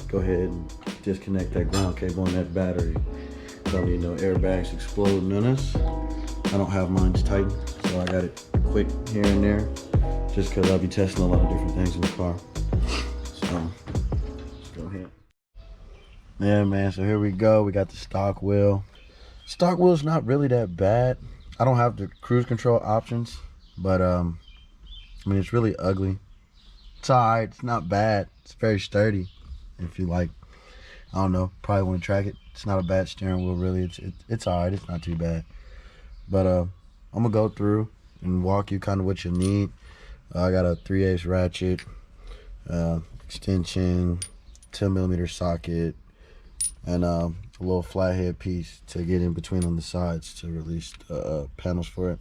Go ahead and disconnect that ground cable on that battery. Don't need no airbags exploding on us. I don't have mine tightened, so I got it quick here and there, just because I'll be testing a lot of different things in the car. So let's go ahead. Yeah, man. So here we go. We got the stock wheel. Stock wheel's not really that bad. I don't have the cruise control options, but I mean, it's really ugly. It's alright. It's not bad. It's very sturdy. If you like, I don't know, probably want to track it. It's not a bad steering wheel, really. It's alright. It's not too bad. But I'm gonna go through and walk you kind of what you need. I got a 3/8 ratchet, extension, 10mm socket, and a little flathead piece to get in between on the sides to release the panels for it,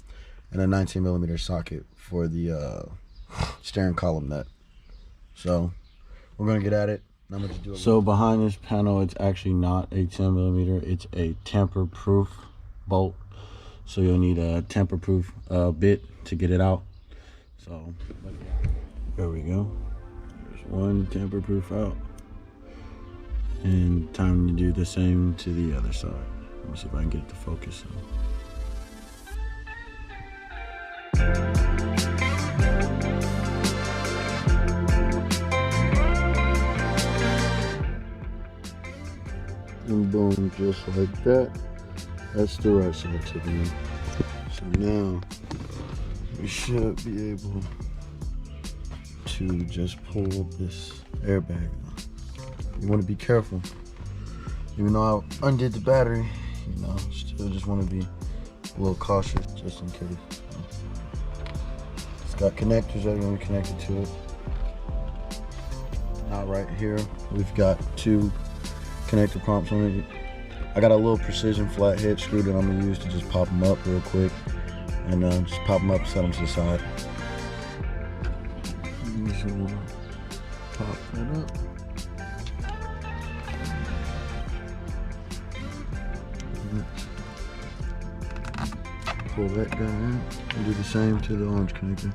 and a 19mm socket for the steering column nut. So we're gonna get at it. So behind this panel, it's actually not a 10mm, it's a tamper-proof bolt. So you'll need a tamper-proof bit to get it out. So there we go. There's one tamper-proof out. And time to do the same to the other side. Let me see if I can get it to focus. And boom, just like that. That's the right side to the knee. So now we should be able to just pull this airbag out. You want to be careful. Even though I undid the battery, you know, still just want to be a little cautious just in case. It's got connectors that are going to be connected to it. Now right here, we've got two connector pumps on it. I got a little precision flathead screw that I'm gonna use to just pop them up real quick, and just pop them up and set them to the side. Pop that up. Pull that guy out and do the same to the orange connector.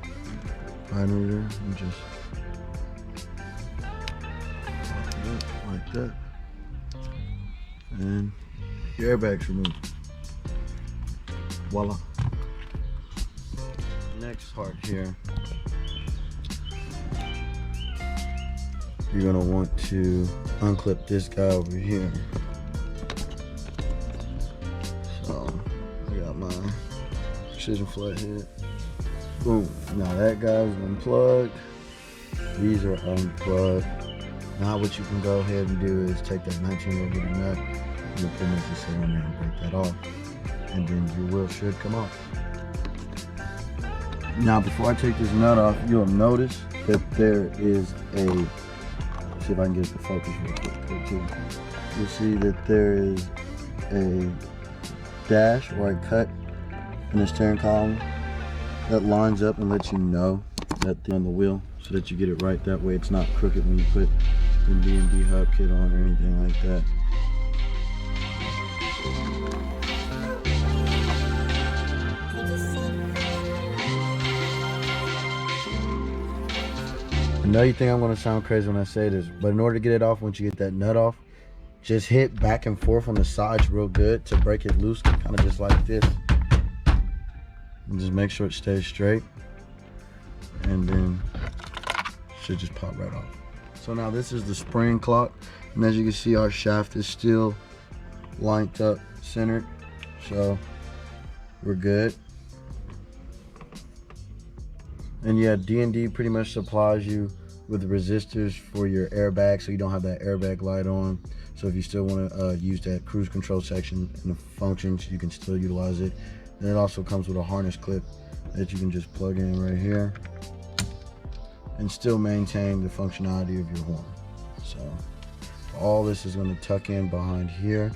Right over there and just pop it up like that. And your airbag's removed. Voila. Next part here, you're gonna want to unclip this guy over here. So I got my precision flathead. Boom. Now that guy's unplugged. These are unplugged. Now what you can go ahead and do is take that 19mm nut and pretty much just sit on there and break that off, and then your wheel should come off. Now before I take this nut off, you'll notice that there is a, see if I can get it to focus real quick too. You'll see that there is a dash or a cut in the steering column that lines up and lets you know that they're on the wheel, so that you get it right. That way it's not crooked when you put the D&D hub kit on or anything like that. I know you think I'm going to sound crazy when I say this, but in order to get it off, once you get that nut off, just hit back and forth on the sides real good to break it loose, kind of just like this. And just make sure it stays straight, and then it should just pop right off. So now this is the spring clock, and as you can see, our shaft is still lined up, centered, so we're good. And yeah, D&D pretty much supplies you with resistors for your airbag, so you don't have that airbag light on. So if you still want to use that cruise control section and the functions, you can still utilize it. And it also comes with a harness clip that you can just plug in right here and still maintain the functionality of your horn. So all this is going to tuck in behind here,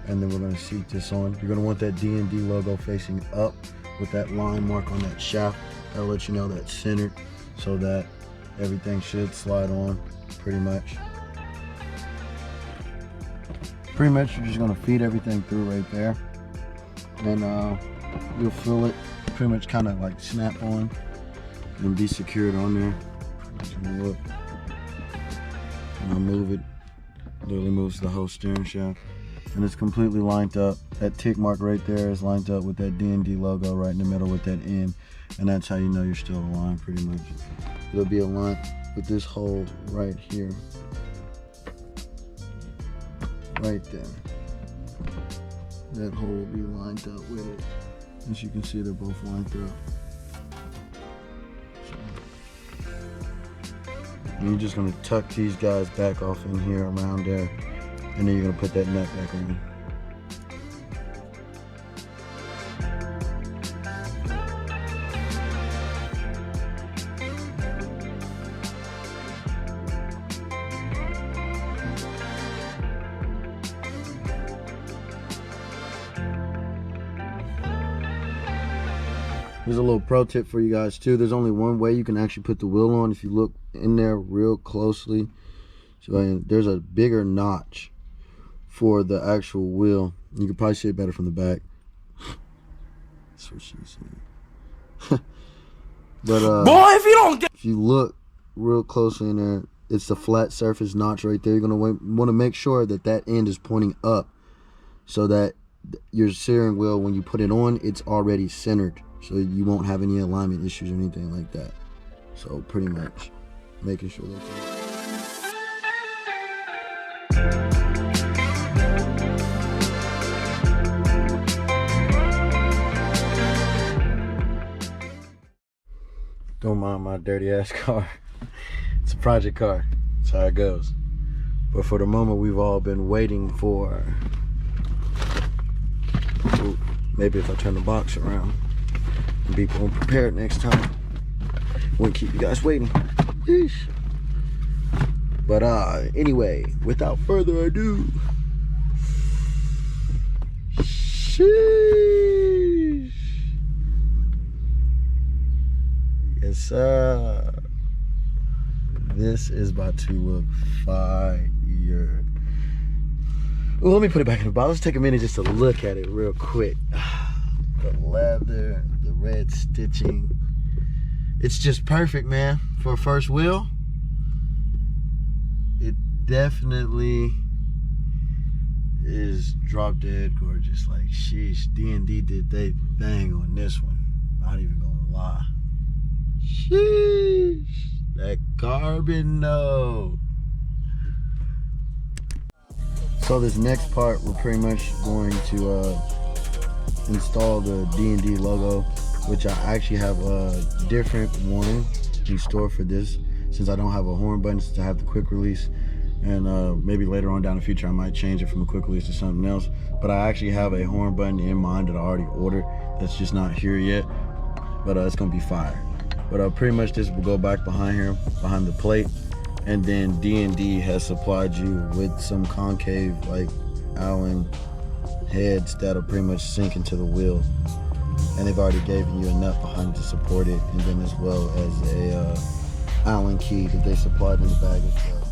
and then we're going to seat this on. You're going to want that D&D logo facing up with that line mark on that shaft. That'll let you know that's centered, so that everything should slide on pretty much. Pretty much you're just going to feed everything through right there, and you'll feel it pretty much kind of like snap on and be secured on there. Look, and I'll move it. Literally moves the whole steering shaft, and it's completely lined up. That tick mark right there is lined up with that D&D logo right in the middle with that N, and that's how you know you're still aligned pretty much. It'll be aligned with this hole right here, right there. That hole will be lined up with it. As you can see, they're both lined up. And you're just going to tuck these guys back off in here around there, and then you're going to put that nut back on. Here's a little pro tip for you guys too. There's only one way you can actually put the wheel on. If you look in there real closely, so there's a bigger notch for the actual wheel. You can probably see it better from the back. That's what she said. But boy, if you look real closely in there, it's the flat surface notch right there. You're gonna want to make sure that that end is pointing up, so that your steering wheel, when you put it on, it's already centered, so you won't have any alignment issues or anything like that. So pretty much making sure that's Don't mind my dirty ass car. It's a project car. That's how it goes. But for the moment, we've all been waiting for. Ooh, maybe if I turn the box around and be more prepared next time, won't keep you guys waiting. Yeesh. But anyway, without further ado, sheesh. Yes, sir. This is about to look fire. Well, let me put it back in the box. Let's take a minute just to look at it real quick. The leather, the red stitching. It's just perfect, man, for a first wheel. It definitely is drop dead gorgeous. Like, sheesh, D&D did they thing on this one. Not even gonna lie. Sheesh, that carbon though. So this next part, we're pretty much going to install the D&D logo, which I actually have a different one in store for this, since I don't have a horn button, since I have the quick release, and maybe later on down the future I might change it from a quick release to something else. But I actually have a horn button in mind that I already ordered that's just not here yet, but it's gonna be fire. But pretty much this will go back behind here, behind the plate, and then D&D has supplied you with some concave like Allen heads that'll pretty much sink into the wheel, and they've already given you a nut behind to support it, and then as well as a Allen key that they supplied in the bag as well.